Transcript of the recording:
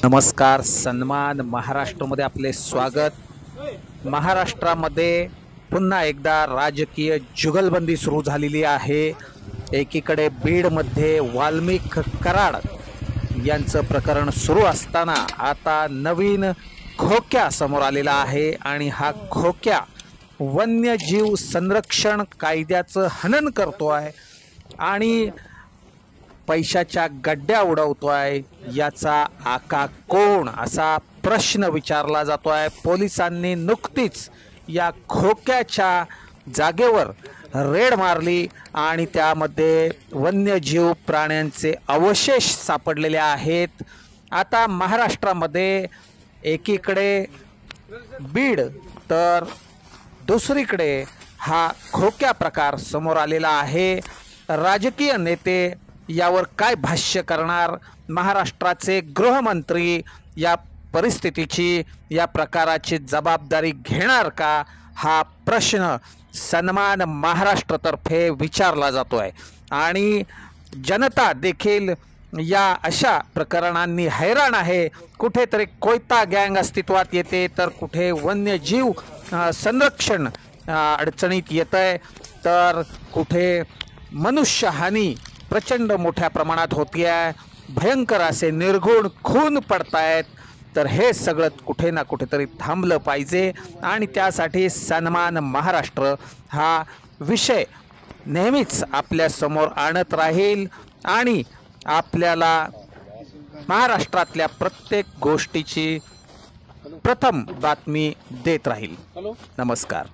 नमस्कार, सन्मान महाराष्ट्रामध्ये आपले स्वागत। महाराष्ट्रामध्ये पुन्हा एकदा राजकीय जुगलबंदी सुरू झालेली आहे। एकीकडे बीडमध्ये वाल्मिक कराड यांचं प्रकरण सुरू असताना आता नवीन खोक्या समोर आलेला आहे आणि हा खोक्या वन्यजीव संरक्षण कायद्याचं हनन करतो आहे आणि पैशाच्या गड्ड्या उडवतोय। याचा आका कोण असा प्रश्न विचारला जातोय। पोलिसांनी नुकतीच या खोक्याच्या जागेवर रेड मारली आणि त्यामध्ये वन्यजीव प्राण्यांचे अवशेष सापडलेले आहेत। आता महाराष्ट्रामध्ये एकीकडे बीड तर दुसरीकडे हा खोक्या प्रकार समोर आलेला आहे। राजकीय नेते यावर काय भाष्य करणार? महाराष्ट्राचे गृहमंत्री या परिस्थितीची, या प्रकाराची जबाबदारी घेणार का? हा प्रश्न सन्मान महाराष्ट्रातर्फे विचारला जातोय आणि जनता देखील या अशा प्रकरणांनी हैराण आहे। कुठेतरी कोयता गँग अस्तित्वात येते तर कुठे वन्यजीव संरक्षण अडचणीत येतंय तर कुठे मनुष्यहानी प्रचंड मोठ्या प्रमाणात होतीये। भयंकर असे निर्घुण खून पडतायत। तर हे सगळं कुठे ना कुठेतरी थांबलं पाहिजे आणि त्यासाठी सन्मान महाराष्ट्र हा विषय नेहमीच आपल्या समोर आणत राहील आणि आपल्याला महाराष्ट्रातल्या प्रत्येक गोष्टीची प्रथम बातमी देत राहील। नमस्कार।